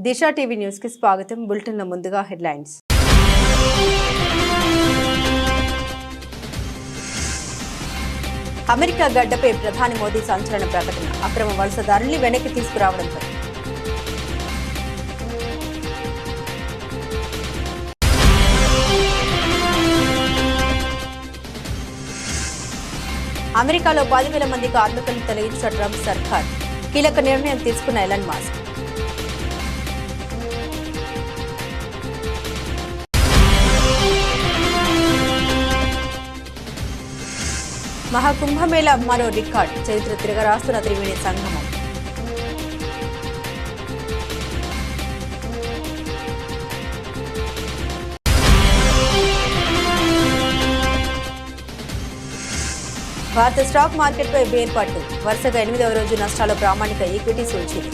దిశ TV news కి స్వాగతం. Bulletin లో ముందుగా హెడ్లైన్స్. అమెరికా గడ్డపై ప్రధాని మోదీ సంచలన ప్రకటన. అక్రమ వలసదారుల్ని వెనక్కి తీసుకురావడంపై అమెరికాలో 10,000 మంది కార్మికులను తొలగించిన ట్రంప్ సర్కార్ కీలక నిర్ణయం తీసుకున్న ఎలన్ మస్క్. మహాకుంభమేళా మరో రికార్డ్, చరిత్ర తిరగరాస్తున్న త్రివేణి సంగమం. భారత స్టాక్ మార్కెట్పై బేర్పాటు, వరుసగా 8వ రోజు నష్టాల ప్రామాణిక ఈక్విటీ సూచీలు.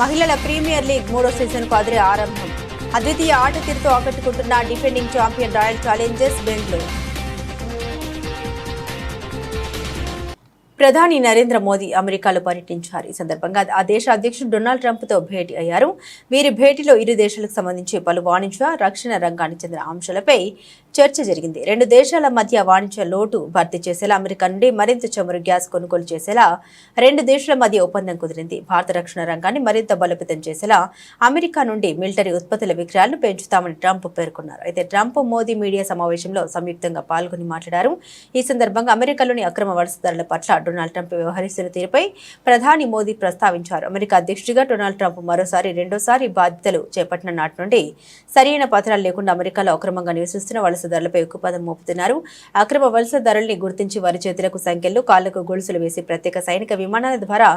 మహిళల ప్రీమియర్ లీగ్ 3వ సీజన్కు అదిరే ఆరంభం. అద్వితీయ ఆట తీరుతో ఆకట్టుకుంటున్న defending champion royal challengers Bengaluru. ప్రధాని నరేంద్ర మోదీ అమెరికాలో పర్యటించారు. ఈ సందర్భంగా ఆ దేశ అధ్యక్షుడు డొనాల్డ్ ట్రంప్తో భేటీ అయ్యారు. వీరి భేటీలో ఇరు దేశాలకు సంబంధించి పలు వాణిజ్య, రక్షణ రంగానికి చెందిన అంశాలపై చర్చ జరిగింది. రెండు దేశాల మధ్య వాణిజ్య లోటు భర్తీ చేసేలా అమెరికా నుండి మరింత చమురు గ్యాస్ కొనుగోలు చేసేలా రెండు దేశాల మధ్య ఒప్పందం కుదిరింది. భారత రక్షణ రంగాన్ని మరింత బలోపేతం చేసేలా అమెరికా నుండి మిలిటరీ ఉత్పత్తుల విక్రయాలను పెంచుతామని ట్రంప్ పేర్కొన్నారు. అయితే ట్రంప్ మోదీ మీడియా సమావేశంలో సంయుక్తంగా పాల్గొని మాట్లాడారు. ఈ సందర్భంగా అమెరికాలోని అక్రమ వలసదారుల పట్ల డొనాల్డ్ ట్రంప్ వ్యవహరిస్తున్న తీరుపై ప్రధాని మోదీ ప్రస్తావించారు. అమెరికా అధ్యక్షుడిగా డొనాల్డ్ ట్రంప్ రెండోసారి బాధ్యతలు చేపట్టిన నాటి నుండి సరైన పత్రాలు లేకుండా అమెరికాలో అక్రమంగా నివసిస్తున్న వలసదారులపై ఉక్కుపాదం మోపుతున్నారు. అక్రమ వలసదారుల్ని గుర్తించి వారి చేతులకు సంఖ్యలు, కాళ్లకు గొలుసులు వేసి ప్రత్యేక సైనిక విమానాల ద్వారా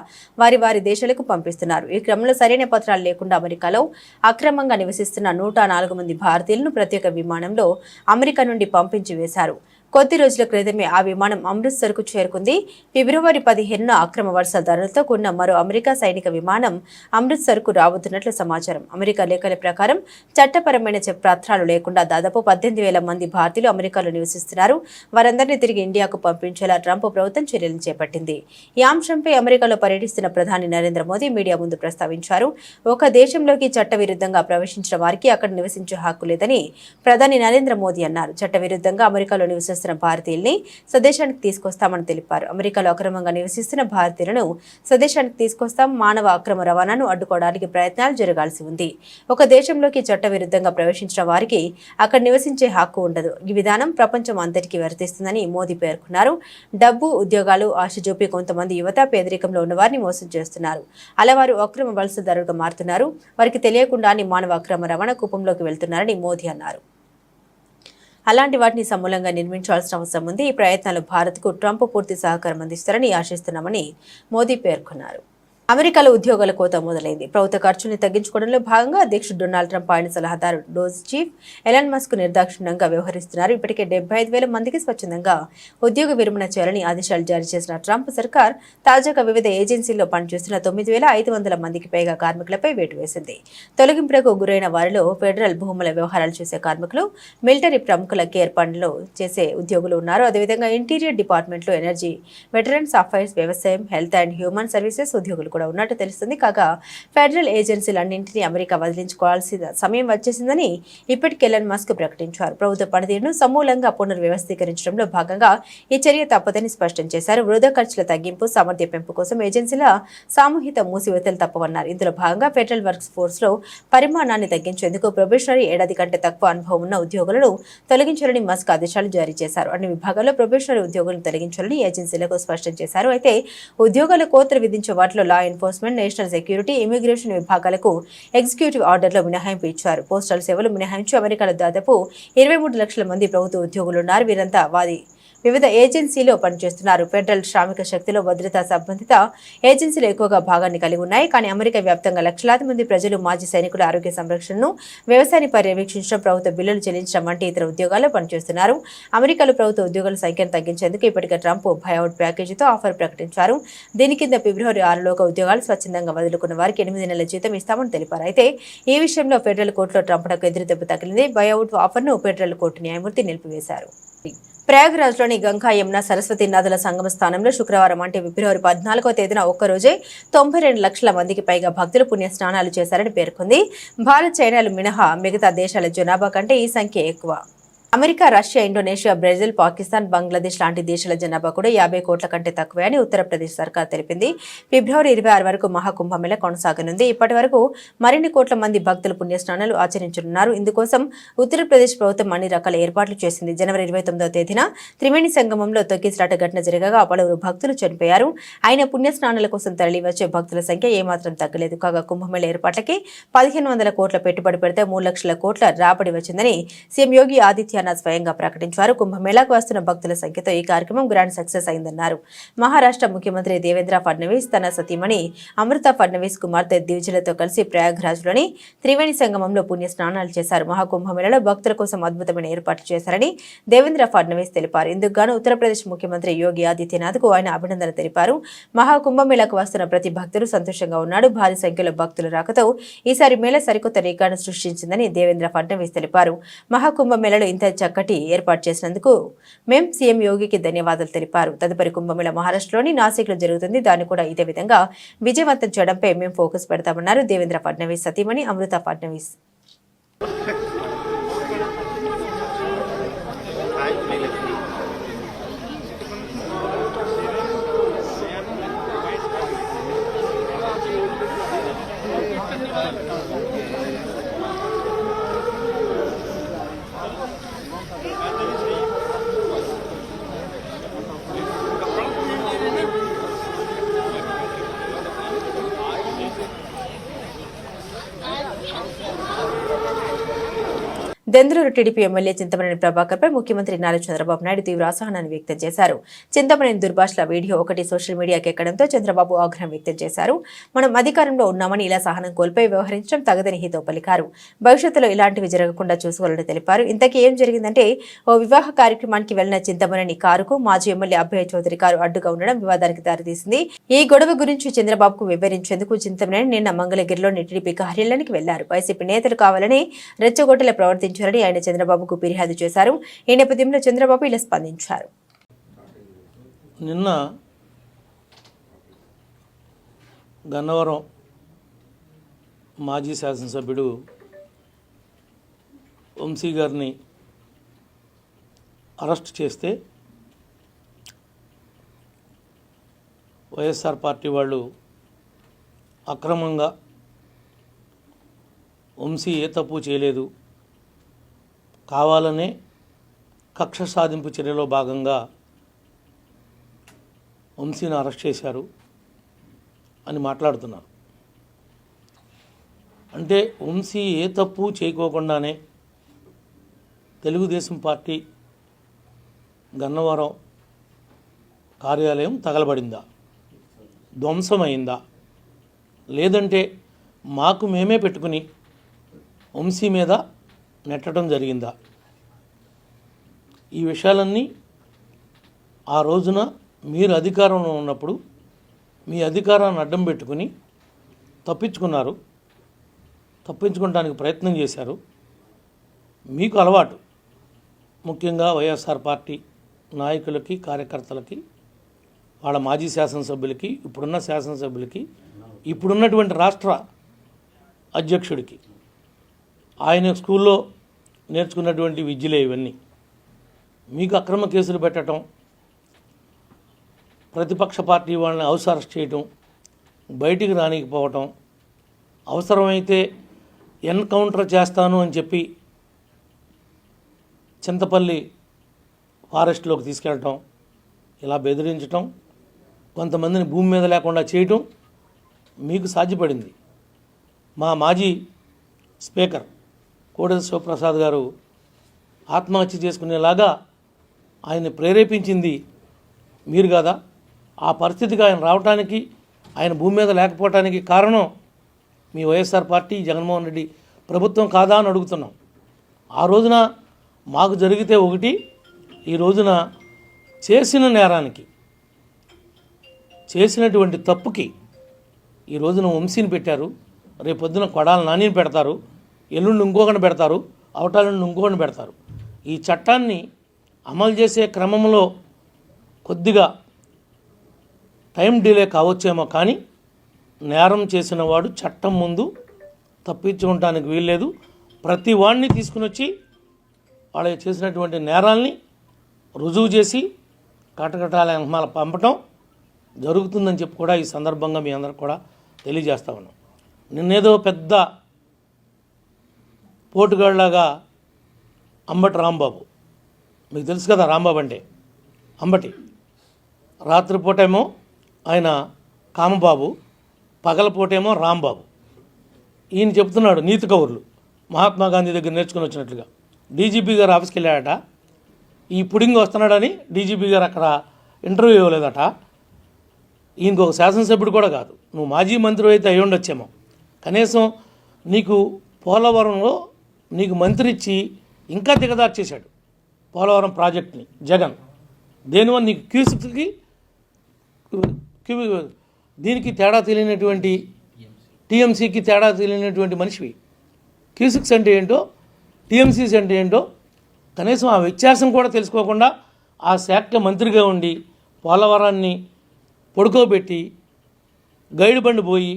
వారి దేశాలకు పంపిస్తున్నారు. ఈ క్రమంలో సరైన పత్రాలు లేకుండా అమెరికాలో అక్రమంగా నివసిస్తున్న 104 మంది భారతీయులను ప్రత్యేక విమానంలో అమెరికా నుండి పంపించి వేశారు. కొద్ది రోజుల క్రితమే ఆ విమానం అమృత్సర్కు చేరుకుంది. ఫిబ్రవరి 15న అక్రమ వలసదారులతో కూడిన మరో అమెరికా సైనిక విమానం అమృత్సర్కు రాబోతున్నట్లు సమాచారం. అమెరికా లేఖల ప్రకారం చట్టపరమైన పత్రాలు లేకుండా దాదాపు 18,000 మంది భారతీయులు అమెరికాలో నివసిస్తున్నారు. వారందరినీ తిరిగి ఇండియాకు పంపించేలా ట్రంప్ ప్రభుత్వం చర్యలు చేపట్టింది. ఈ అంశంపై అమెరికాలో పర్యటిస్తున్న ప్రధాని నరేంద్ర మోదీ మీడియా ముందు ప్రస్తావించారు. ఒక దేశంలోకి చట్టవిరుద్ధంగా ప్రవేశించిన వారికి అక్కడ నివసించే హక్కు లేదని ప్రధాని నరేంద్ర మోదీ అన్నారు. చట్టవిరుద్ధంగా అమెరికాలో నివసిస్తున్న భారతీయుల్ని స్వదేశానికి తీసుకొస్తామని తెలిపారు. అమెరికాలో అక్రమంగా నివసిస్తున్న భారతీయులను స్వదేశానికి తీసుకొస్తాం. మానవ అక్రమ రవాణాను అడ్డుకోవడానికి ప్రయత్నాలు జరగాల్సి ఉంది. ఒక దేశంలోకి చట్టవిరుద్ధంగా ప్రవేశించిన వారికి అక్కడ నివసించే హక్కు ఉండదు. ఈ విధానం ప్రపంచం అంతటికీ వర్తిస్తుందని మోదీ పేర్కొన్నారు. డబ్బు, ఉద్యోగాలు ఆశ చూపి కొంతమంది యువత పేదరికంలో ఉన్న వారిని మోసం చేస్తున్నారు. అలా వారు అక్రమ వలసదారులుగా మారుతున్నారు. వారికి తెలియకుండానే మానవ అక్రమ రవాణా కూపంలోకి వెళ్తున్నారని మోదీ అన్నారు. అలాంటి వాటిని సమూలంగా నిర్మించాల్సిన అవసరం ఉంది. ఈ ప్రయత్నాలు భారత్కు ట్రంప్ పూర్తి సహకారం అందిస్తారని ఆశిస్తున్నామని మోదీ పేర్కొన్నారు. అమెరికాలో ఉద్యోగాల కోత మొదలైంది. ప్రభుత్వ ఖర్చుల్ని తగ్గించుకోవడంలో భాగంగా అధ్యక్షుడు డొనాల్డ్ ట్రంప్ ఆయన సలహాదారు డోజ్ చీఫ్ ఎలన్ మస్క్ నిర్దాక్షిణ్యంగా వ్యవహరిస్తున్నారు. ఇప్పటికే 75,000 మందికి స్వచ్ఛందంగా ఉద్యోగ విరమణ చేయాలని ఆదేశాలు జారీ చేసిన ట్రంప్ సర్కార్ తాజాగా వివిధ ఏజెన్సీల్లో పనిచేస్తున్న 9,500 మందికి పైగా కార్మికులపై వేటు వేసింది. తొలగింపులకు గురైన వారిలో ఫెడరల్ భూముల వ్యవహారాలు చేసే కార్మికులు, మిలిటరీ ప్రముఖుల కేర్ పనులు చేసే ఉద్యోగులు ఉన్నారు. అదేవిధంగా ఇంటీరియర్ డిపార్ట్మెంట్లో ఎనర్జీ, వెటరన్స్ అఫైర్స్, వ్యవసాయం, హెల్త్ అండ్ హ్యూమన్ సర్వీసెస్ ఉద్యోగులు కూడా ఉన్నట్టు తెలుస్తుంది. కాగా ఫెడరల్ ఏజెన్సీలన్నింటినీ అమెరికా వదిలించుకోవాల్సిన సమయం వచ్చేసిందని ఇప్పటికే ఎలన్ మస్క్ ప్రకటించారు. ప్రభుత్వ పనితీరును సమూలంగా పునర్వ్యవస్థీకరించడంలో భాగంగా ఈ చర్య తప్పదని స్పష్టం చేశారు. వృధా ఖర్చుల తగ్గింపు, సామర్థ్య పెంపు కోసం ఏజెన్సీల సామూహిక మూసివేతలు తప్పవన్నారు. ఇందులో భాగంగా ఫెడరల్ వర్క్స్ ఫోర్స్ లో పరిమాణాన్ని తగ్గించేందుకు ప్రొబేషనరీ ఏడాది కంటే తక్కువ అనుభవం ఉన్న ఉద్యోగులను తొలగించాలని మస్క్ ఆదేశాలు జారీ చేశారు. అన్ని విభాగాల్లో ప్రొబేషనరీ ఉద్యోగులను తొలగించాలని ఏజెన్సీలకు స్పష్టం చేశారు. అయితే ఉద్యోగాల కోతలు విధించే వాటిలో law enforcement, national security, immigration విభాగాలకు ఎగ్జిక్యూటివ్ ఆర్డర్లో మినహాయింపు ఇచ్చారు. పోస్టల్ సేవలు మినహాయించి అమెరికాలో దాదాపు 23 లక్షల మంది ప్రభుత్వ ఉద్యోగులున్నారు. వీరంతా వివిధ ఏజెన్సీలో పనిచేస్తున్నారు. ఫెడరల్ శ్రామిక శక్తిలో భద్రతా సంబంధిత ఏజెన్సీలు ఎక్కువగా భాగాన్ని కలిగి ఉన్నాయి. కానీ అమెరికా వ్యాప్తంగా లక్షలాది మంది ప్రజలు మాజీ సైనికుల ఆరోగ్య సంరక్షణను, వ్యవసాయాన్ని పర్యవేక్షించడం, ప్రభుత్వ బిల్లులు చెల్లించడం వంటి ఇతర ఉద్యోగాల్లో పనిచేస్తున్నారు. అమెరికాలో ప్రభుత్వ ఉద్యోగుల సంఖ్యను తగ్గించేందుకు ఇప్పటికే ట్రంప్ బయౌట్ ప్యాకేజీతో ఆఫర్ ప్రకటించారు. దీని కింద ఫిబ్రవరి 6లోగా ఉద్యోగాలు స్వచ్ఛందంగా వదులుకున్న వారికి 8 నెలల జీతం ఇస్తామని తెలిపారు. అయితే ఈ విషయంలో ఫెడరల్ కోర్టులో ట్రంప్కు ఎదురుదెబ్బ తగిలింది. బయౌట్ ఆఫర్ను ఫెడరల్ కోర్టు న్యాయమూర్తి నిలిపివేశారు. ప్రయాగ్రాజ్లోని గంగా యమున సరస్వతి నదుల సంగమ స్థానంలో శుక్రవారం అంటే ఫిబ్రవరి 14వ తేదీన ఒక్కరోజే 92 లక్షల మందికి పైగా భక్తులు పుణ్య స్నానాలు చేశారని పేర్కొంది. భారత్, చైనాలు మినహా మిగతా దేశాల జనాభా కంటే ఈ సంఖ్య ఎక్కువ. America, Russia, Indonesia, Brazil, Pakistan, Bangladesh లాంటి దేశాల జనాభా కూడా 50 కోట్ల కంటే తక్కువే అని ఉత్తరప్రదేశ్ సర్కార్ తెలిపింది. ఫిబ్రవరి 26 వరకు మహాకుంభమేళ కొనసాగనుంది. ఇప్పటి వరకు మరిన్ని కోట్ల మంది భక్తులు పుణ్యస్నానాలు ఆచరించనున్నారు. ఇందుకోసం ఉత్తరప్రదేశ్ ప్రభుత్వం అన్ని రకాల ఏర్పాట్లు చేసింది. జనవరి 29వ తేదీన త్రివేణి సంగమంలో తొక్కిసలాట ఘటన జరగగా పలువురు భక్తులు చనిపోయారు. ఆయన పుణ్యస్నానాల కోసం తరలివచ్చే భక్తుల సంఖ్య ఏమాత్రం తగ్గలేదు. కాగా కుంభమేళ ఏర్పాట్లకి 1500 కోట్ల పెట్టుబడి పెడితే 3 లక్షల కోట్ల రాబడి వచ్చిందని సీఎం యోగి ఆదిత్యనాథ్ స్వయంగా ప్రకటించారు. కుంభమేళాకు వస్తున్న భక్తుల సంఖ్యతో ఈ కార్యక్రమం గ్రాండ్ సక్సెస్ అయిందన్నారు. మహారాష్ట్ర ముఖ్యమంత్రి దేవేంద్ర ఫడ్నవీస్ తన సతీమణి అమృత ఫడ్నవీస్ కుమార్తె దివిజలతో కలిసి ప్రయాగ్రాజ్లోని త్రివేణి సంగమంలో పుణ్య స్నానాలు చేశారు. మహాకుంభమేళలో భక్తుల కోసం అద్భుతమైన ఏర్పాట్లు చేశారని దేవేంద్ర ఫడ్నవీస్ తెలిపారు. ఇందుకు గాను ఉత్తరప్రదేశ్ ముఖ్యమంత్రి యోగి ఆదిత్యనాథ్కు ఆయన అభినందనలు తెలిపారు. మహాకుంభమేళాకు వస్తున్న ప్రతి భక్తుడు సంతోషంగా ఉన్నాడు. భారీ సంఖ్యలో భక్తుల రాకతో ఈసారి మేళ సరికొత్త రికార్డు సృష్టించిందని దేవేంద్ర ఫడ్నవీస్ తెలిపారు. మహాకుంభమేళలో ఇంత చక్కటి ఏర్పాటు చేసినందుకు మేం సీఎం యోగికి ధన్యవాదాలు తెలిపారు. తదుపరి కుంభమేళ మహారాష్ట్రలోని నాసిక్లో జరుగుతుంది. దాన్ని కూడా ఇదే విధంగా విజయవంతం చేయడంపై మేం ఫోకస్ పెడతామన్నారు దేవేంద్ర ఫడ్నవీస్ సతీమణి అమృత ఫడ్నవీస్. దెందులూరు టీడీపీ ఎమ్మెల్యే చింతమనేని ప్రభాకర్పై ముఖ్యమంత్రి నారా చంద్రబాబు నాయుడు తీవ్ర అసహనాన్ని వ్యక్తం చేశారు. చింతమనేని దుర్భాషల వీడియో ఒకటి సోషల్ మీడియాకి ఎక్కడంతో చంద్రబాబు ఆగ్రహం వ్యక్తం చేశారు. మనం అధికారంలో ఉన్నామని ఇలా సహనం కోల్పోయి వ్యవహరించడం తగదని హితో పలికారు. భవిష్యత్తులో ఇలాంటివి జరగకుండా చూసుకోవాలని తెలిపారు. ఇంతకీ ఏం జరిగిందంటే ఓ వివాహ కార్యక్రమానికి వెళ్లిన చింతమనేని కారుకు మాజీ ఎమ్మెల్యే అభయ చౌదరి కారు అడ్డుగా ఉండడం వివాదానికి దారితీసింది. ఈ గొడవ గురించి చంద్రబాబుకు వివరించేందుకు చింతమనేని నిన్న మంగళగిరిలోని టీడీపీ కార్యాలయానికి వెళ్లారు. వైసీపీ నేతలు కావాలని రెచ్చగొట్టేలా ప్రవర్తించారు. ఆయన చంద్రబాబుకు ఫిర్యాదు చేశారు. ఈ నేపథ్యంలో చంద్రబాబు ఇలా స్పందించారు. నిన్న గన్నవరం మాజీ శాసనసభ్యుడు వంశీ గారిని అరెస్ట్ చేస్తే వైఎస్ఆర్ పార్టీ వాళ్ళు అక్రమంగా వంశీ ఏ తప్పు చేయలేదు, కావాలనే కక్ష సాధింపు చర్యలో భాగంగా వంశీని అరెస్ట్ చేశారు అని మాట్లాడుతున్నారు. అంటే వంశీ ఏ తప్పు చేయకోకుండానే తెలుగుదేశం పార్టీ గన్నవరం కార్యాలయం తగలబడిందా, ధ్వంసమైందా, లేదంటే మాకు మేమే పెట్టుకుని వంశీ మీద నెట్టడం జరిగిందా? ఈ విషయాలన్నీ ఆ రోజున మీరు అధికారంలో ఉన్నప్పుడు మీ అధికారాన్ని అడ్డం పెట్టుకుని తప్పించుకోవడానికి ప్రయత్నం చేశారు. మీకు అలవాటు, ముఖ్యంగా వైఎస్ఆర్ పార్టీ నాయకులకి, కార్యకర్తలకి, వాళ్ళ మాజీ శాసనసభ్యులకి, ఇప్పుడున్న శాసనసభ్యులకి, ఇప్పుడున్నటువంటి రాష్ట్ర అధ్యక్షుడికి ఆయన స్కూల్లో నేర్చుకున్నటువంటి విద్యలే ఇవన్నీ. మీకు అక్రమ కేసులు పెట్టడం, ప్రతిపక్ష పార్టీ వాళ్ళని హౌస్ అరెస్ట్ చేయటం, బయటికి రానికపోవటం, అవసరమైతే ఎన్కౌంటర్ చేస్తాను అని చెప్పి చింతపల్లి ఫారెస్ట్లోకి తీసుకెళ్ళటం, ఇలా బెదిరించటం, కొంతమందిని భూమి మీద లేకుండా చేయటం మీకు సాధ్యపడింది. మా మాజీ స్పీకర్ కోడెల శివప్రసాద్ గారు ఆత్మహత్య చేసుకునేలాగా ఆయన ప్రేరేపించింది మీరు కదా. ఆ పరిస్థితికి ఆయన రావడానికి, ఆయన భూమి మీద లేకపోవటానికి కారణం మీ వైఎస్ఆర్ పార్టీ, జగన్మోహన్ రెడ్డి ప్రభుత్వం కాదా అని అడుగుతున్నాం. ఆ రోజున మాకు జరిగితే ఒకటి, ఈ రోజున చేసిన నేరానికి, చేసినటువంటి తప్పుకి ఈ రోజున వంశీని పెట్టారు. రేపొద్దున కొడాల నానిని పెడతారు, ఎల్లుండి ఇంకొకరిని పెడతారు, అవటాల నుండి ఇంకొకరిని పెడతారు. ఈ చట్టాన్ని అమలు చేసే క్రమంలో కొద్దిగా టైం డిలే కావచ్చేమో, కానీ నేరం చేసిన వాడు చట్టం ముందు తప్పించుకోవడానికి వీల్లేదు. ప్రతి వాడిని తీసుకుని వచ్చి వాళ్ళకి చేసినటువంటి నేరాల్ని రుజువు చేసి కటకటాల వెనకాల పంపటం జరుగుతుందని చెప్పి కూడా ఈ సందర్భంగా మీ అందరికి కూడా తెలియజేస్తా ఉన్నాం. నిన్నేదో పెద్ద పోటుగాళ్ళలాగా అంబటి రాంబాబు, మీకు తెలుసు కదా రాంబాబు అంటే అంబటి, రాత్రిపూటేమో ఆయన కామబాబు, పగలపూటేమో రాంబాబు. ఈయన చెప్తున్నాడు నీతి కౌరులు మహాత్మా గాంధీ దగ్గర నేర్చుకుని వచ్చినట్లుగా. డీజీపీ గారు ఆఫీస్కి వెళ్ళాడట, ఈ పుడింగ్ వస్తున్నాడని డీజీపీ గారు అక్కడ ఇంటర్వ్యూ ఇవ్వలేదట. ఈయనకు ఒక శాసనసభ్యుడు కూడా కాదు, నువ్వు మాజీ మంత్రి అయితే అయి ఉండొచ్చేమో. కనీసం నీకు పోలవరంలో నీకు మంత్రి ఇచ్చి ఇంకా దిగదారు చేశాడు పోలవరం ప్రాజెక్ట్ని జగన్. దేనివల్ల నీకు క్యూసిక్కి దీనికి తేడా తెలియనటువంటి, టీఎంసీకి తేడా తెలియనటువంటి మనిషివి. క్యూసిక్స్ అంటే ఏంటో, టీఎంసీస్ అంటే ఏంటో కనీసం ఆ వ్యత్యాసం కూడా తెలుసుకోకుండా ఆ శాఖ మంత్రిగా ఉండి పోలవరాన్ని పడుకోబెట్టి గైడ్ బండి పోయి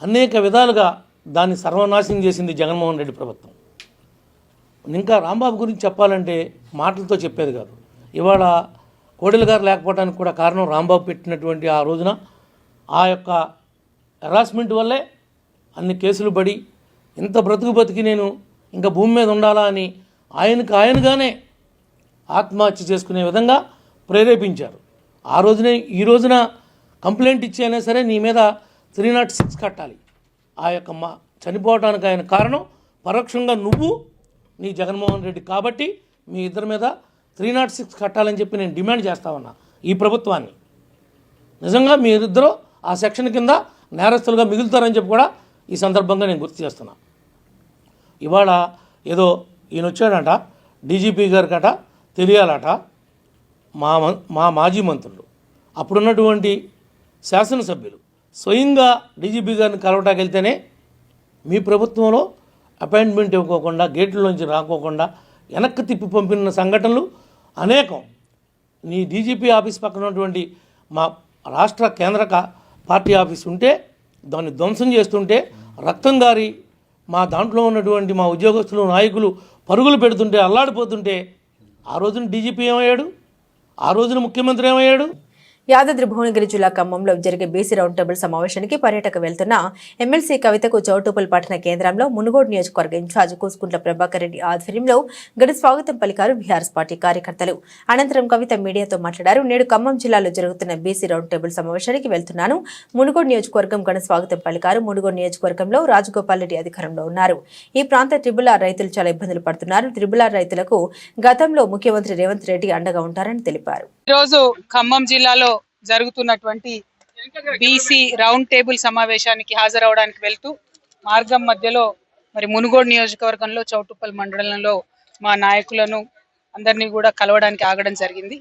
అనేక విధాలుగా దాన్ని సర్వనాశనం చేసింది జగన్మోహన్ రెడ్డి ప్రభుత్వం. ఇంకా రాంబాబు గురించి చెప్పాలంటే మాటలతో చెప్పేది కాదు. ఇవాళ కోడెల గారు లేకపోవడానికి కూడా కారణం రాంబాబు పెట్టినటువంటి ఆ రోజున ఆ యొక్క హెరాస్మెంట్ వల్లే అన్ని కేసులు పడి ఇంత బతికి నేను ఇంకా భూమి మీద ఉండాలా అని ఆయనగానే ఆత్మహత్య చేసుకునే విధంగా ప్రేరేపించారు. ఆ రోజునే ఈ రోజున కంప్లైంట్ ఇచ్చైనా సరే నీ మీద 306 కట్టాలి. ఆ యొక్క చనిపోవడానికి ఆయన కారణం పరోక్షంగా నువ్వు నీ జగన్మోహన్ రెడ్డి కాబట్టి మీ ఇద్దరి మీద 306 కట్టాలని చెప్పి నేను డిమాండ్ చేస్తా ఉన్నా ఈ ప్రభుత్వాన్ని. నిజంగా మీరిద్దరూ ఆ సెక్షన్ కింద నేరస్తులుగా మిగులుతారని చెప్పి కూడా ఈ సందర్భంగా నేను గుర్తు చేస్తున్నా. ఇవాళ ఏదో ఈయన వచ్చాడంట, డీజీపీ గారికట తెలియాలట, మా మాజీ మంత్రులు అప్పుడున్నటువంటి శాసనసభ్యులు స్వయంగా డీజీపీ గారిని కలవటానికి వెళ్తేనే మీ ప్రభుత్వంలో అపాయింట్మెంట్ ఇవ్వకోకుండా గేట్లోంచి రాకోకుండా వెనక్కి తిప్పి పంపిన సంఘటనలు అనేకం. నీ డీజీపీ ఆఫీస్ పక్కన ఉన్నటువంటి మా రాష్ట్ర కేంద్ర పార్టీ ఆఫీస్ ఉంటే దాన్ని ధ్వంసం చేస్తుంటే రక్తం గారి మా దాంట్లో ఉన్నటువంటి మా ఉద్యోగస్తులు నాయకులు పరుగులు పెడుతుంటే అల్లాడిపోతుంటే ఆ రోజున డీజీపీ ఏమయ్యాడు, ఆ రోజున ముఖ్యమంత్రి ఏమయ్యాడు? యాదాద్రి భువనగిరి జిల్లా ఖమ్మంలో జరిగే బీసీ రౌండ్ టేబుల్ సమావేశానికి పర్యటక వెళ్తున్న ఎమ్మెల్సీ కవితకు చౌటుప్పల్ పట్టణ కేంద్రంలో మునుగోడు నియోజకవర్గ ఇన్ఛార్జ్ కూసుకుంట్ల ప్రభాకర్ రెడ్డి ఆధ్వర్యంలో ఘన స్వాగతం పలికారు బీఆర్ఎస్ పార్టీ కార్యకర్తలు. అనంతరం కవిత మీడియాతో మాట్లాడారు. నేడు ఖమ్మం జిల్లాలో జరుగుతున్న బీసీ రౌండ్ టేబుల్ సమావేశానికి వెళ్తున్నాను. మునుగోడు నియోజకవర్గం ఘన స్వాగతం పలికారు. మునుగోడు నియోజకవర్గంలో రాజగోపాల్ రెడ్డి అధికారంలో ఉన్నారు. ఈ ప్రాంత ట్రిబుల్ ఆర్ రైతులు చాలా ఇబ్బందులు పడుతున్నారు. ట్రిబుల్ ఆర్ రైతులకు గతంలో ముఖ్యమంత్రి రేవంత్ రెడ్డి అండగా ఉంటారని తెలిపారు. ఈరోజు ఖమ్మం జిల్లాలో జరుగుతున్నటువంటి బీసీ రౌండ్ టేబుల్ సమావేశానికి హాజరవడానికి వెళ్తూ మార్గం మధ్యలో మరి మునుగోడు నియోజకవర్గంలో చౌటుప్పల్ మండలంలో మా నాయకులను అందరినీ కూడా కలవడానికి ఆగడం జరిగింది.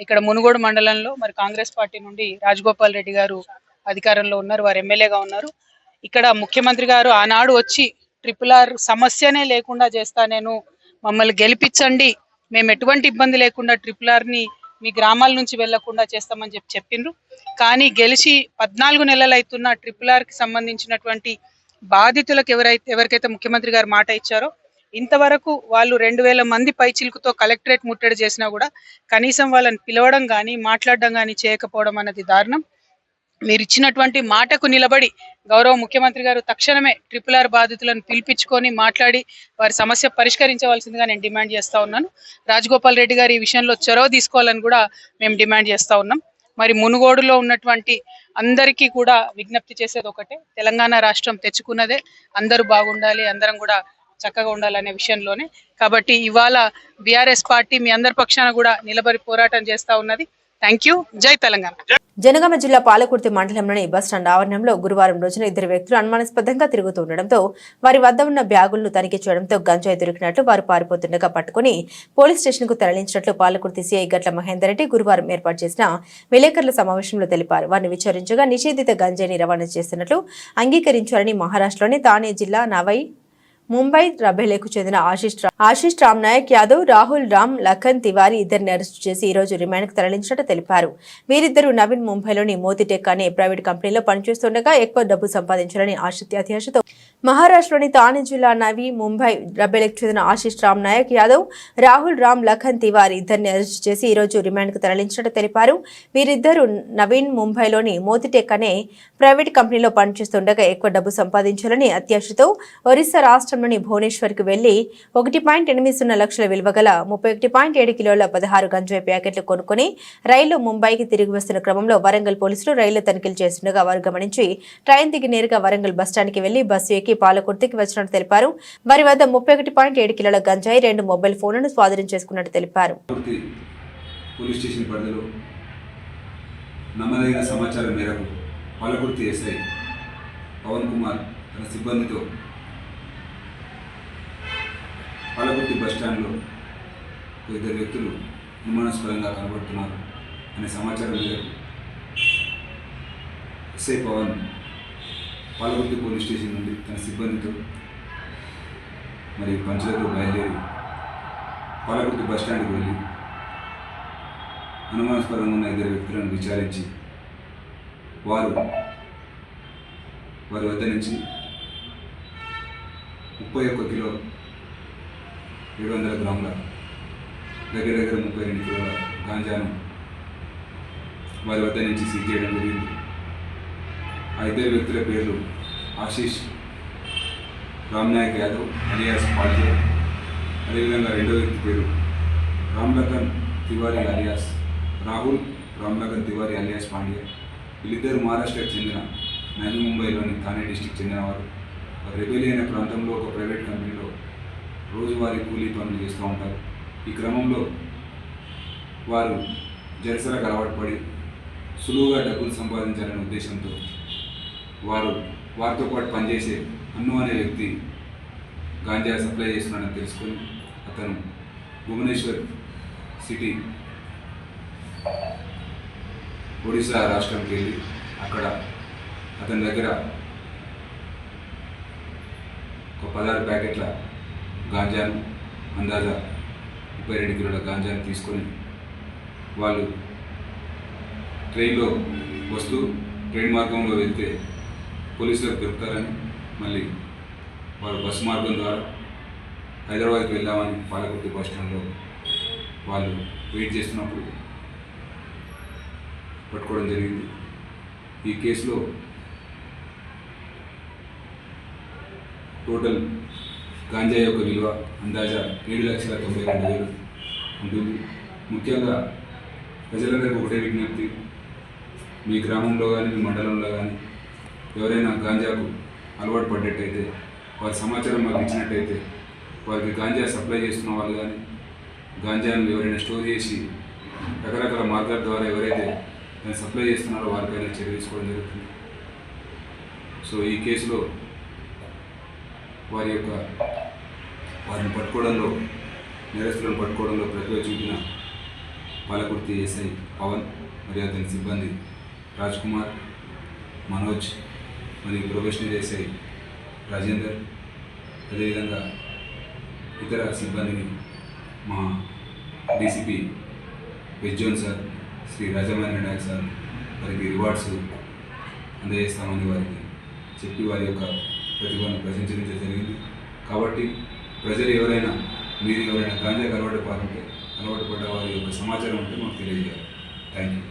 ఇక్కడ మునుగోడు మండలంలో మరి కాంగ్రెస్ పార్టీ నుండి రాజగోపాల్ రెడ్డి గారు అధికారంలో ఉన్నారు, వారు ఎమ్మెల్యేగా ఉన్నారు. ఇక్కడ ముఖ్యమంత్రి గారు ఆనాడు వచ్చి ట్రిపుల్ ఆర్ సమస్యనే లేకుండా చేస్తా, నేను మమ్మల్ని గెలిపించండి, మేము ఎటువంటి ఇబ్బంది లేకుండా ట్రిపుల్ ఆర్ని మీ గ్రామాల నుంచి వెళ్లకుండా చేస్తామని చెప్పిండ్రు. కానీ గెలిచి 14 నెలలు అవుతున్న ట్రిపుల్ ఆర్కి సంబంధించినటువంటి బాధితులకు ఎవరికైతే ముఖ్యమంత్రి గారు మాట ఇచ్చారో ఇంతవరకు వాళ్ళు 2000 మంది పైచిలుకుతో కలెక్టరేట్ ముట్టడి చేసినా కూడా కనీసం వాళ్ళని పిలవడం కానీ మాట్లాడడం కానీ చేయకపోవడం అన్నది దారుణం. మీరు ఇచ్చినటువంటి మాటకు నిలబడి గౌరవ ముఖ్యమంత్రి గారు తక్షణమే ట్రిపుల్ ఆర్ బాధితులను పిలిపించుకొని మాట్లాడి వారి సమస్య పరిష్కరించవలసిందిగా నేను డిమాండ్ చేస్తా ఉన్నాను. రాజగోపాల్ రెడ్డి గారు ఈ విషయంలో చొరవ తీసుకోవాలని కూడా మేము డిమాండ్ చేస్తా ఉన్నాం. మరి మునుగోడులో ఉన్నటువంటి అందరికీ కూడా విజ్ఞప్తి చేసేది ఒకటే, తెలంగాణ రాష్ట్రం తెచ్చుకున్నదే, అందరూ బాగుండాలి, అందరం కూడా చక్కగా ఉండాలనే విషయంలోనే. కాబట్టి ఇవాళ బీఆర్ఎస్ పార్టీ మీ అందరి పక్షాన కూడా నిలబడి పోరాటం చేస్తా ఉన్నది. Thank you. జై తెలంగాణ. జనగామ జిల్లా పాలకుర్తి మండలంలోని బస్టాండ్ ఆవరణంలో గురువారం రోజున 2 వ్యక్తులు అనుమానాస్పదంగా తిరుగుతూ ఉండడంతో వారి వద్ద ఉన్న బ్యాగులను తనిఖీ చేయడంతో గంజాయి దొరికినట్లు వారు పారిపోతుండగా పట్టుకుని పోలీస్ స్టేషన్ కు తరలించినట్లు పాలకుర్తి సీఐ గట్ల మహేందర్ రెడ్డి గురువారం ఏర్పాటు చేసిన విలేకరుల సమావేశంలో తెలిపారు. వారిని విచారించగా నిషేధిత గంజాయిని రవాణా చేస్తున్నట్లు అంగీకరించారని మహారాష్ట్రలోని తానే జిల్లా నవై ముంబై రబేలేకు చెందిన ఆశిష్ రామ్ నాయక్ యాదవ్, రాహుల్ రామ్ లఖన్ తివారీ ఇద్దరిని అరెస్టు చేసి ఈ రోజు రిమాండ్కు తరలించినట్టు తెలిపారు. వీరిద్దరూ నవీన్ ముంబైలోని మోతిటెక్ అనే ప్రైవేట్ కంపెనీలో పనిచేస్తుండగా ఎక్కువ డబ్బు సంపాదించాలని అత్యాశతో మహారాష్ట్రలోని థానే జిల్లా నవీ ముంబై రబేలేకు చెందిన ఆశిష్ రామ్ నాయక్ యాదవ్, రాహుల్ రామ్ లఖన్ తివారీ ఇద్దరిని అరెస్టు చేసి ఈ రోజు రిమాండ్కు తరలించినట్టు తెలిపారు. వీరిద్దరూ నవీన్ ముంబైలోని మోతిటెక్ అనే ప్రైవేట్ కంపెనీలో పనిచేస్తుండగా ఎక్కువ డబ్బు సంపాదించాలని అత్యాశతో ఒరిస్సా రాష్ట్రంలోని భువనేశ్వర్కు వెళ్లి 1.80 లక్షల విలువ గల 31.7 కిలోల 16 గంజాయి ప్యాకెట్లు కొనుక్కుని రైల్లో ముంబైకి తిరిగి వస్తున్న క్రమంలో వరంగల్ పోలీసులు రైలు తనిఖీలు చేస్తుండగా వారు గమనించి ట్రైన్ దిగి నేరుగా వరంగల్ బస్టాండ్కి వెళ్లి బస్సు ఎక్కి పాలకుర్తికి వచ్చినట్టు తెలిపారు. వారి వద్ద 31.7 కిలోల గంజాయి, 2 మొబైల్ ఫోన్లను స్వాధీనం చేసుకున్నట్టు తెలిపారు. పోలీస్ స్టేషన్ పరిధిలో నమ్మదగిన సమాచారం మేరకు పాలకుర్తి ఎస్ఐ పవన్ కుమార్ తన సిబ్బందితో పాలకుర్తి బస్టాండ్లో ఇద్దరు వ్యక్తులు అనుమానాస్పదంగా కనబడుతున్నారు అనే సమాచారం మేరకు SI Pavan Palakurthi police station నుండి తన సిబ్బందితో మరియు పంచులతో బయలుదేరి పాలకుర్తి బస్టాండ్కి వెళ్ళి అనుమానాస్పదంగా ఉన్న ఇద్దరు వ్యక్తులను విచారించి వారి వద్ద నుంచి 31 కిలో 700 గ్రాముల దగ్గర 32 కిలోల గాంజాను వారి వద్ద నుంచి సీజ్ చేయడం జరిగింది. ఆ ఇద్దరు వ్యక్తుల పేర్లు ఆశిష్ రామ్ నాయక్ యాదవ్ అలియాస్ పాల్జే, అదేవిధంగా రెండో వ్యక్తి పేరు రామ్ లఖన్ తివారీ అలియాస్ రాహుల్, రామ్ లఖన్ తివారీ అలియాస్ పాండ్యా. వీళ్ళిద్దరు మహారాష్ట్రకు చెందిన నవీ ముంబైలోని థానే డిస్టిక్ చెందినవారు. రెబెలి అనే ప్రాంతంలో ఒక ప్రైవేట్ కంపెనీలో రోజువారీ కూలీ పనులు చేస్తూ ఉంటారు. ఈ క్రమంలో వారు జలసలకు అలవాటు పడి సులువుగా డబ్బులు సంపాదించాలనే ఉద్దేశంతో వారితో పాటు పనిచేసే అన్ను అనే వ్యక్తి గాంజా సప్లై చేస్తున్నాడని తెలుసుకొని అతను భువనేశ్వర్ సిటీ ఒడిశా రాష్ట్రంకి వెళ్ళి అక్కడ అతని దగ్గర ఒక 16 ప్యాకెట్ల గాంజాను, అందాజా 32 కిలోల గాంజాను తీసుకొని వాళ్ళు ట్రైన్లో వస్తూ ట్రైన్ మార్గంలో వెళ్తే పోలీసులకు దొరుకుతారని మళ్ళీ వారు బస్సు మార్గం ద్వారా హైదరాబాద్కి వెళ్దామని పాలకుర్తి బస్ స్టాండ్లో వాళ్ళు వెయిట్ చేస్తున్నప్పుడు పట్టుకోవడం జరిగింది. ఈ కేసులో టోటల్ గాంజా యొక్క విలువ అందాజా 7,92,000 ఉంటుంది. ముఖ్యంగా ప్రజలందరికీ ఒకటే విజ్ఞప్తి, మీ గ్రామంలో కానీ మీ మండలంలో కానీ ఎవరైనా గాంజాకు అలవాటు పడ్డట్టయితే వారి సమాచారం మాకు ఇచ్చినట్టయితే వారికి గాంజా సప్లై చేస్తున్న వాళ్ళు కానీ గాంజాను ఎవరైనా స్టోర్ చేసి రకరకాల మార్గాల ద్వారా ఎవరైతే దాన్ని సప్లై చేస్తున్నారో వారిపైన చర్య తీసుకోవడం జరుగుతుంది. సో ఈ కేసులో వారిని పట్టుకోవడంలో, నేరస్తులను పట్టుకోవడంలో ప్రతిభ చూపిన పాలకుర్తి ఎస్ఐ పవన్ మరియు అతని సిబ్బంది రాజ్ కుమార్, మనోజ్ మరియు ప్రొఫెషనల్ ఎస్ఐ రాజేందర్, అదేవిధంగా ఇతర సిబ్బందిని మా DCP west zone sir Shri Rajamahendra Nayak sir వారికి రివార్డ్స్ అందజేస్తామని వారికి చెప్పి వారి యొక్క ప్రతిభను ప్రశంసించడం జరిగింది. కాబట్టి ప్రజలు ఎవరైనా గాంజాకు అలవాటు పడ్డ వారి యొక్క సమాచారం ఉంటే మాకు తెలియజేయాలి. Thank you.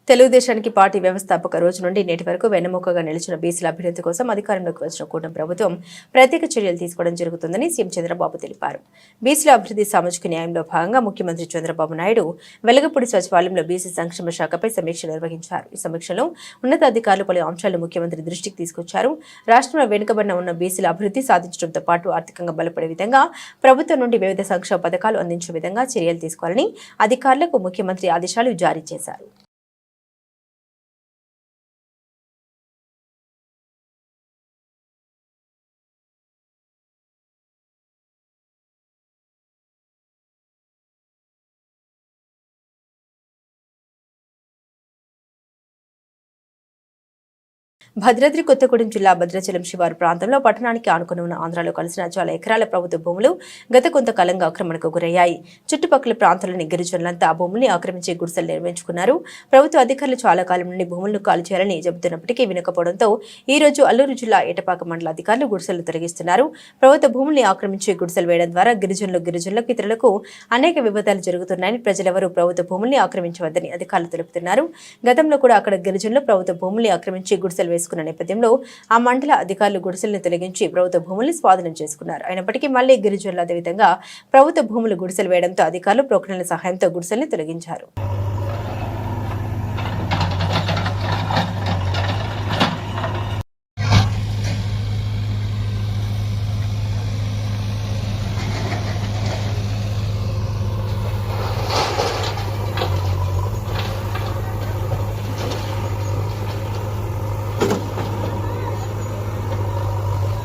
తెలుగుదేశానికి పార్టీ వ్యవస్థాపక రోజు నుండి నేటి వరకు వెన్నెముకగా నిలిచిన బీసీల అభ్యున్నతి కోసం అధికారంలోకి వచ్చిన కూటమి ప్రభుత్వం ప్రత్యేక చర్యలు తీసుకోవడం జరుగుతుందని సీఎం చంద్రబాబు తెలిపారు. బీసీల అభివృద్ధి, సామాజిక న్యాయంలో భాగంగా ముఖ్యమంత్రి చంద్రబాబు నాయుడు వెలగపూడి సచివాలయంలో బీసీ సంక్షేమ శాఖపై సమీక్ష నిర్వహించారు. ఈ సమీక్షలో ఉన్నతాధికారులు పలు అంశాలను ముఖ్యమంత్రి దృష్టికి తీసుకొచ్చారు. రాష్ట్రంలో వెనుకబడిన ఉన్న బీసీల అభివృద్ధి సాధించడంతో పాటు ఆర్థికంగా బలపడే విధంగా ప్రభుత్వం నుండి వివిధ సంక్షేమ పథకాలు అందించే విధంగా చర్యలు తీసుకోవాలని అధికారులకు ముఖ్యమంత్రి ఆదేశాలు జారీ చేశారు. భద్రాద్రి కొత్తగూడెం జిల్లా భద్రాచలం శివారు ప్రాంతంలో పట్టణానికి ఆనుకుని ఉన్న ఆంధ్రాలో కలిసిన చాలా ఎకరాల ప్రభుత్వ భూములు గత కొంతకాలంగా ఆక్రమణకు గురయ్యాయి. చుట్టుపక్కల ప్రాంతాల్లోని గిరిజనులంతా ఆ భూముల్ని ఆక్రమించి గుడిసెలు నిర్మించుకున్నారు. ప్రభుత్వ అధికారులు చాలా కాలం నుండి భూములను ఖాళీ చేయాలని చెబుతున్నప్పటికీ వినకపోవడంతో ఈ రోజు అల్లూరు జిల్లా ఏటపాక మండల అధికారులు గుడిసెలు తొలగిస్తున్నారు. ప్రభుత్వ భూముల్ని ఆక్రమించి గుడిసెలు వేయడం ద్వారా గిరిజనులకు ఇతరులకు అనేక వివాదాలు జరుగుతున్నాయని ప్రజలెవరూ ప్రభుత్వ భూముల్ని ఆక్రమించవద్దని అధికారులు తెలుపుతున్నారు. గతంలో కూడా అక్కడ గిరిజనులు ప్రభుత్వ భూముల్ని ఆక్రమించి గుడిసెలు వేసుకున్న నేపథ్యంలో ఆ మండల అధికారులు గుడిసెలను తొలగించి ప్రభుత్వ భూముల్ని స్వాధీనం చేసుకున్నారు. అయినప్పటికీ మళ్లీ గిరిజనులు అదేవిధంగా ప్రభుత్వ భూములు గుడిసెలు వేయడంతో అధికారులు ప్రొక్లైన్ల సహాయంతో గుడిసెల్ని తొలగించారు.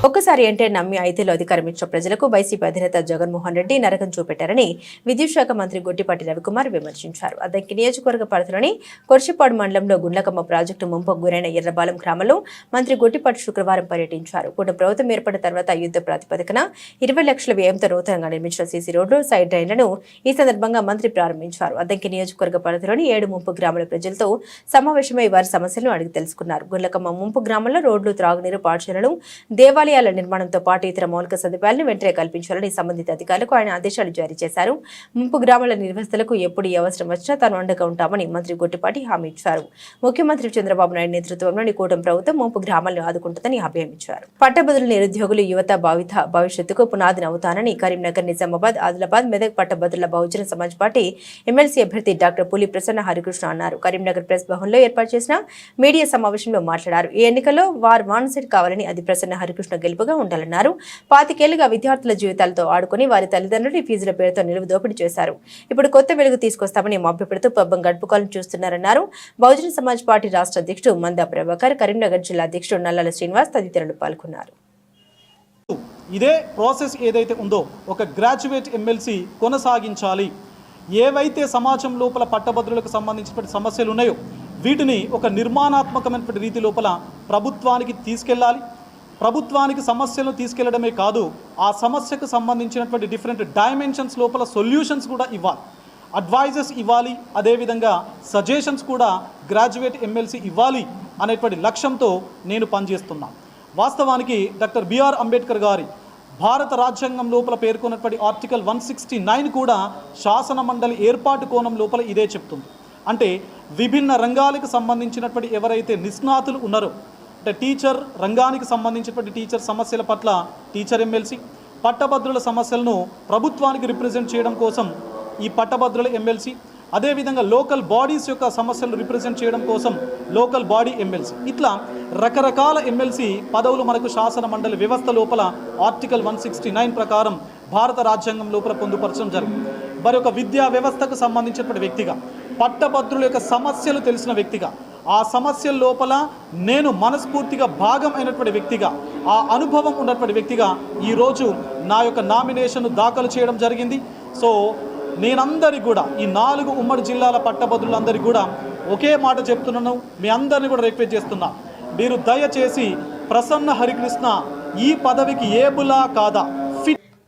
ఒక్కసారి అంటే నమ్మి 5 ఏళ్లు అధికారం ఇచ్చిన ప్రజలకు వైసీపీ అధినేత జగన్మోహన్ రెడ్డి నరకం చూపెట్టారని విద్యుత్ శాఖ మంత్రి గొట్టిపాటి రవికుమార్ విమర్శించారు. అద్దంకి నియోజకవర్గ పరిధిలోని కొర్షపాడు మండలంలో గుండ్లకమ్మ ప్రాజెక్టు ముంపుకు గురైన ఎర్రబాలెం గ్రామంలో మంత్రి గొట్టిపాటి శుక్రవారం పర్యటించారు. కూటమి ప్రభుత్వం ఏర్పడిన తర్వాత యుద్ధ ప్రాతిపదికన 20 లక్షల వ్యయంతో నూతనంగా నిర్మించిన సీసీ రోడ్లు, సైడ్ డ్రైన్లను ఈ సందర్భంగా మంత్రి ప్రారంభించారు. అద్దంకి నియోజకవర్గ పరిధిలోని 7 ముంపు గ్రామాల ప్రజలతో సమావేశమై వారి సమస్యలను అడిగి తెలుసుకున్నారు. గుండ్లకమ్మ ముంపు గ్రామంలో రోడ్లు, త్రాగునీరు, పాఠశాలలు, దేవాలయాల నిర్మాణంతో పాటు ఇతర మౌలిక సదుపాయాలను వెంటనే కల్పించాలని సంబంధిత అధికారులకు ఆయన ఆదేశాలు జారీ చేశారు. ముంపు గ్రామాల నిర్వాసితులకు ఎప్పుడు ఏ అవసరం వచ్చినా తాను అండగా ఉంటామని మంత్రి గొట్టిపాటి హామీ ఇచ్చారు. ముఖ్యమంత్రి చంద్రబాబు నాయుడు నేతృత్వంలోని కూటమి ప్రభుత్వం ముంపు గ్రామాలను ఆదుకుంటుందని అభయం ఇచ్చారు. పట్టభద్రుల నిరుద్యోగులు, యువత భవిష్యత్తుకు పునాదిని అవుతానని కరీంనగర్, నిజామాబాద్, ఆదిలాబాద్, మెదక్ పట్టభద్రుల బహుజన సమాజ్ పార్టీ ఎమ్మెల్సీ అభ్యర్థి డాక్టర్ పులి ప్రసన్న హరికృష్ణ అన్నారు. కరీంనగర్ ప్రెస్ భవన్లో ఏర్పాటు చేసిన మీడియా సమావేశంలో మాట్లాడారు. ఈ ఎన్నికల్లో వారు మానసెట్ కావాలని, అది ప్రసన్న హరికృష్ణ గెలుపుగా ఉండాలన్నారు. 25 ఏళ్లుగా విద్యార్థుల జీవితాలతో ఆడుకుని వారి తల్లిదండ్రులు ఫీజుల పేరుతో నిలువు దోపిడీ చేశారు. ఇప్పుడు కొత్త వెలుగు తీసుకొస్తామని మభ్యపెడుతూ పబ్బం గడుపుకోవాలని చూస్తున్నారన్నారు. బహుజన సమాజ్ పార్టీ రాష్ట్ర అధ్యక్షుడు మందా ప్రభాకర్, కరీంనగర్ జిల్లా అధ్యక్షుడు నల్లాల శ్రీనివాస్ తదితరులు పాల్గొన్నారు. ఇదే ప్రాసెస్ ఏదైతే ఉందో ఒక గ్రాడ్యుయేట్ ఎమ్మెల్సీ కొనసాగించాలి. ఏవైతే సమాజం లోపల పట్టభద్రులకు సంబంధించినటువంటి సమస్యలు ఉన్నాయో వీటిని ఒక నిర్మాణాత్మకమైనటువంటి రీతి లోపల ప్రభుత్వానికి తీసుకెళ్ళాలి. ప్రభుత్వానికి సమస్యలను తీసుకెళ్లడమే కాదు, ఆ సమస్యకు సంబంధించినటువంటి డిఫరెంట్ డైమెన్షన్స్ లోపల సొల్యూషన్స్ కూడా ఇవ్వాలి, అడ్వైజెస్ ఇవ్వాలి, అదేవిధంగా సజెషన్స్ కూడా గ్రాడ్యుయేట్ ఎమ్మెల్సీ ఇవ్వాలి అనేటువంటి లక్ష్యంతో నేను పనిచేస్తున్నాను. వాస్తవానికి డాక్టర్ బిఆర్ అంబేద్కర్ గారి భారత రాజ్యాంగం లోపల పేర్కొన్నటువంటి ఆర్టికల్ 169 కూడా శాసన మండలి ఏర్పాటు కోణం లోపల ఇదే చెప్తుంది. అంటే విభిన్న రంగాలకు సంబంధించినటువంటి ఎవరైతే నిష్ణాతులు ఉన్నారో, అంటే టీచర్ రంగానికి సంబంధించినటువంటి టీచర్ సమస్యల పట్ల టీచర్ ఎమ్మెల్సీ, పట్టభద్రుల సమస్యలను ప్రభుత్వానికి రిప్రజెంట్ చేయడం కోసం ఈ పట్టభద్రుల ఎమ్మెల్సీ, అదేవిధంగా లోకల్ బాడీస్ యొక్క సమస్యలను రిప్రజెంట్ చేయడం కోసం లోకల్ బాడీ ఎమ్మెల్సీ, ఇట్లా రకరకాల ఎమ్మెల్సీ పదవులు మనకు శాసన మండలి వ్యవస్థ లోపల ఆర్టికల్ 169 ప్రకారం భారత రాజ్యాంగం లోపల పొందుపరచడం జరిగింది. మరి ఒక విద్యా వ్యవస్థకు సంబంధించినటువంటి వ్యక్తిగా, పట్టభద్రుల యొక్క సమస్యలు తెలిసిన వ్యక్తిగా, ఆ సమస్యల లోపల నేను మనస్ఫూర్తిగా భాగం అయినటువంటి వ్యక్తిగా, ఆ అనుభవం ఉన్నటువంటి వ్యక్తిగా ఈరోజు నా యొక్క నామినేషన్ దాఖలు చేయడం జరిగింది. సో నేనందరికీ కూడా, ఈ 4 ఉమ్మడి జిల్లాల పట్టభద్రులందరికీ కూడా ఒకే మాట చెప్తున్నాను, మీ అందరినీ కూడా రిక్వెస్ట్ చేస్తున్నా, మీరు దయచేసి ప్రసన్న హరికృష్ణ ఈ పదవికి ఏబులా కాదా.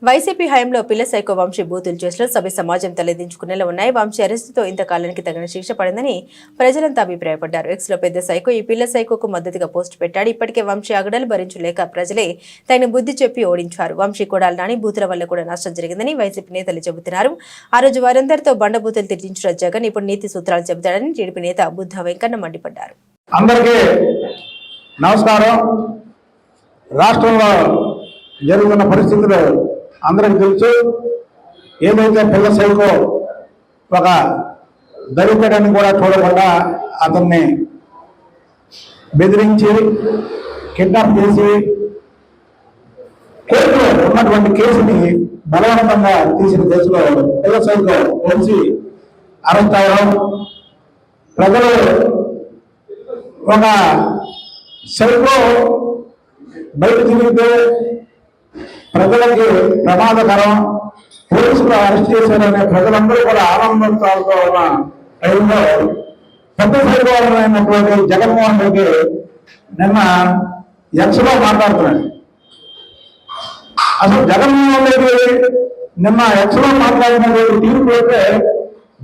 వైసీపీ హయాంలో పిల్ల సైకో వంశీ బూతులు చేసిన సభ్య సమాజం తలెదించుకునేలా ఉన్నాయి. వంశీ అరెస్టుతో ఇంతకాలానికి తగిన శిక్ష పడిందని ప్రజలంతా అభిప్రాయపడ్డారు. ఎక్స్లో పెద్ద సైకో ఈ పిల్ల సైకోకు మద్దతుగా పోస్టు పెట్టాడు. ఇప్పటికే వంశీ ఆగడాలు భరించలేక ప్రజలే తగిన బుద్ధి చెప్పి ఓడించారు. వంశీ కొడాలి నాని బూతుల వల్ల కూడా నష్టం జరిగిందని వైసీపీ నేతలు చెబుతున్నారు. ఆ రోజు వారందరితో బండబూతులు తిట్టించిన జగన్ ఇప్పుడు నీతి సూత్రాలు చెబుతాడని టీడీపీ నేత బుద్ధ వెంకన్న మండిపడ్డారు. అందరికీ నమస్కారం. రాష్ట్రంలో జరుగుతున్న పరిస్థితులు అందరికి తెలుసు. ఏదైతే పిల్ల సైకో ఒక దళితుడని కూడా చూడకుండా అతన్ని బెదిరించి కిడ్నాప్ చేసి కోర్టులో ఉన్నటువంటి కేసుని బలవంతంగా తీసిన కేసులో పిల్ల సైకో వచ్చి అరెస్ట్ అవ్వడం, ప్రజలు ఒక సైకో బయట తిరిగితే ప్రజలకి ప్రమాదకరం, పోలీసులు అరెస్ట్ చేశారనే ప్రజలందరూ కూడా ఆనందోత్సాహాలతో ఉన్న టైంలో పెద్ద సైకోమైనటువంటి జగన్మోహన్ రెడ్డి నిన్న ఎక్స్లో మాట్లాడుతున్నాడు. అసలు జగన్మోహన్ రెడ్డి నిన్న ఎక్స్లో మాట్లాడినటువంటి తీర్పు అయితే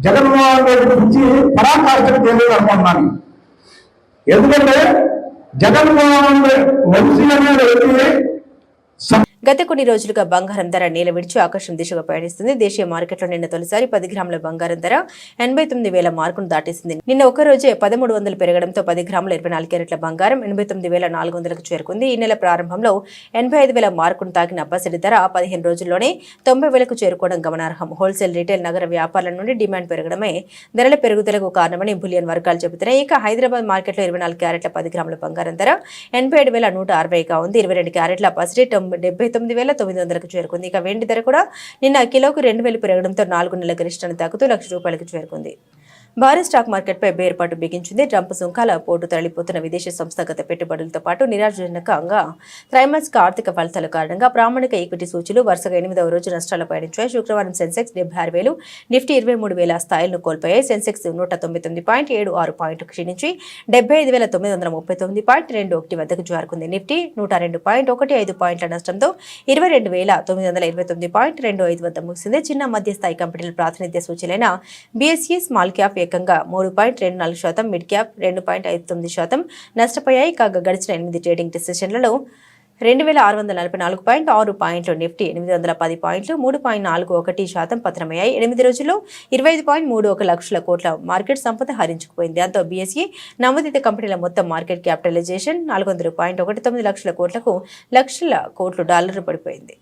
జగన్మోహన్ రెడ్డి గురించి పరాకాష్ఠకు తెలియదు అనుకుంటున్నాను. ఎందుకంటే జగన్మోహన్ రెడ్డి వంశీ అనే వ్యక్తి గత కొన్ని రోజులుగా బంగారం ధర నేల విడిచి ఆకాశం దిశగా పయనిస్తుంది. దేశీయ మార్కెట్లో నిన్న తొలిసారి 10 గ్రాముల బంగారం ధర 89,000 మార్కును దాటేసింది. నిన్న ఒక్కరోజే 1300 పెరగడంతో 10 గ్రాముల 24 క్యారెట్ల బంగారం 89,400కు చేరుకుంది. ఈ నెల ప్రారంభంలో 85,000 మార్కును తాకిన పసిడి ధర 15 రోజుల్లోనే 90,000కు చేరుకోవడం గమనార్హం. హోల్సేల్, రీటైల్, నగర వ్యాపారాల నుండి డిమాండ్ పెరగడమే ధరల పెరుగుదలకు కారణమని బులియన్ వర్గాలు చెబుతున్నాయి. ఇక హైదరాబాద్ మార్కెట్లో 24 క్యారెట్ల 10 గ్రాముల బంగారం ధర 87,160గా ఉంది. 22 క్యారెట్ల పసిడి 79,900కు చేరుకుంది. ఇక వెండి ధర కూడా నిన్న కిలోకు 2,000 పెరగడంతో 4 నెలల గరిష్టాన్ని తాకుతూ ₹1,00,000కు చేరుకుంది. భారీ స్టాక్ మార్కెట్పై బేర్పాటు బిగించింది. ట్రంప్ సుంకాల పోటు తరలిపోతున్న విదేశీ సంస్థాగత పెట్టుబడులతో పాటు నిరాశజనకంగా త్రైమాసిక ఆర్థిక ఫలితాల కారణంగా ప్రామాణిక ఈక్విటీ సూచీలు వరుసగా 8వ రోజు నష్టాలు పయనించాయి. శుక్రవారం సెన్సెక్స్ 76,000, నిఫ్టీ 23,000 స్థాయిలను కోల్పోయాయి. సెన్సెక్స్ 199.76 పాయింట్లు క్షీణించి 75,939.21 వద్దకు చేరుకుంది. నిఫ్టీ 102.15 పాయింట్ల నష్టంతో 22,929.25 వద్ద ముగిసింది. చిన్న మధ్య స్థాయి కంపెనీల ప్రాతినిధ్య సూచీలైన బీఎస్ఈ స్మాల్ క్యాప్ ఏకంగా 3.24%, మిడ్ క్యాప్ 2.59% నష్టపోయాయి. కాగా గడిచిన 8 ట్రేడింగ్ సెషన్లలో 2,644.6 పాయింట్లు, నిఫ్టీ 810 పాయింట్లు 3.41% పతనమయ్యాయి. 8 రోజుల్లో 25.31 లక్షల కోట్ల మార్కెట్ సంపద హరించుకుపోయింది. దాంతో బీఎస్ఈ నమోదిత కంపెనీల మొత్తం మార్కెట్ క్యాపిటలైజేషన్ 400.19 లక్షల కోట్లు డాలర్లు పడిపోయింది.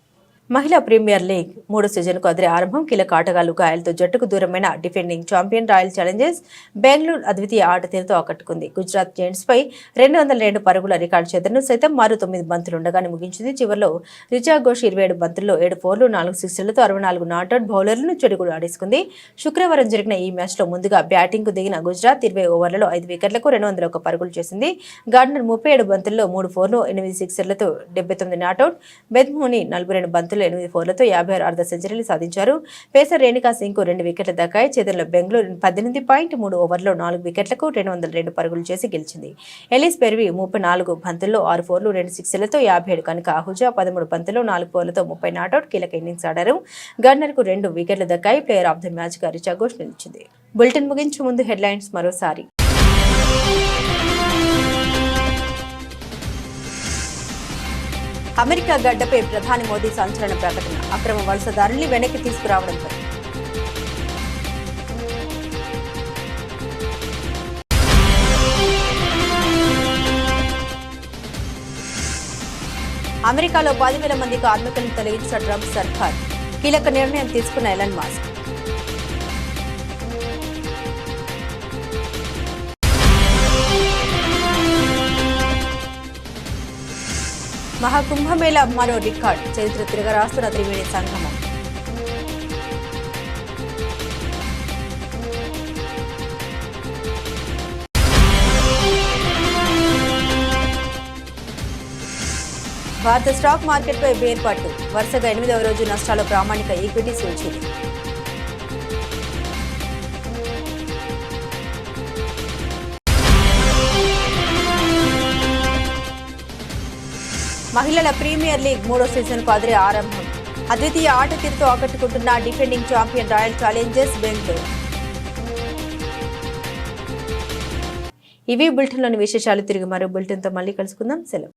మహిళా ప్రీమియర్ లీగ్ 3వ సీజన్కు అదిరే ఆరంభం. కీలక ఆటగాళ్లు గాయాలతో జట్టుకు దూరమైన defending champion royal challengers Bengaluru అద్వితీయ ఆట తీరుతో ఆకట్టుకుంది. గుజరాత్ జెయింట్స్ పై 202 పరుగుల రికార్డు చేతను సైతం మరో 9 బంతులుండగానే ముగించింది. చివరిలో రిచా ఘోష్ 27 బంతుల్లో 7 ఫోర్లు 4 సిక్సర్లతో 64 నాట్అవుట్ బౌలర్లను చెడుగుడు ఆడేసుకుంది. శుక్రవారం జరిగిన ఈ మ్యాచ్లో ముందుగా బ్యాటింగ్కు దిగిన గుజరాత్ 20 ఓవర్లలో 5 వికెట్లకు 201 పరుగులు చేసింది. గార్డనర్ 37 బంతుల్లో 3 ఫోర్లు 8 సిక్సర్లతో 79 నాట్అవుట్, బెద్మోని 42 బంతుల్లో 8 ఫోర్లతో 56 అర్ధ సెంచరీలు సాధించారు. పేసర్ రేణుకా సింగ్కు 2 వికెట్లు దక్కాయి. చేతుల్లో బెంగళూరు 18.3 ఓవర్లో 4 వికెట్లకు 202 పరుగులు చేసి గెలిచింది. ఎలిస్ పెర్వి 34 బంతుల్లో 6 ఫోర్లు 2 సిక్సర్లతో 57 కనుక ఆహుజా 13 బంతుల్లో 4 ఫోర్లతో 30 నాట్అవుట్ కీలక ఇన్నింగ్స్ ఆడారు. గవర్నర్కు 2 వికెట్లు దక్కాయి. ప్లేయర్ ఆఫ్ ది మ్యాచ్ గా రిచా ఘోష్ నిలిచింది. బులెటిన్ ముగించే ముందు హెడ్లైన్స్ మరోసారి. అమెరికా గడ్డపై ప్రధాని మోదీ సంచలన ప్రకటన. అక్రమ వలసదారుల్ని వెనక్కి తీసుకురావడంపై అమెరికాలో 10,000 మంది కార్మికులను తొలగించిన ట్రంప్ సర్కార్ కీలక నిర్ణయం తీసుకున్న ఎలన్ మస్క్. మహాకుంభమేళా మరో రికార్డ్, చరిత్ర తిరగరాస్తున్న త్రివేణి సంగమం. భారత స్టాక్ మార్కెట్పై బేర్పాటు, వరుసగా 8వ రోజు నష్టాల ప్రామాణిక ఈక్విటీ సూచీలు. మహిళల ప్రీమియర్ లీగ్ 3వ సీజన్కు అదిరే ఆరంభం. అద్వితీయ ఆట తీరుతో ఆకట్టుకుంటున్న defending champion royal challengers Bengaluru. ఇవి బులెటిన్లోని విశేషాలు. తిరిగి మరో బులెటిన్తో మళ్ళీ కలుసుకుందాం. సెలవు.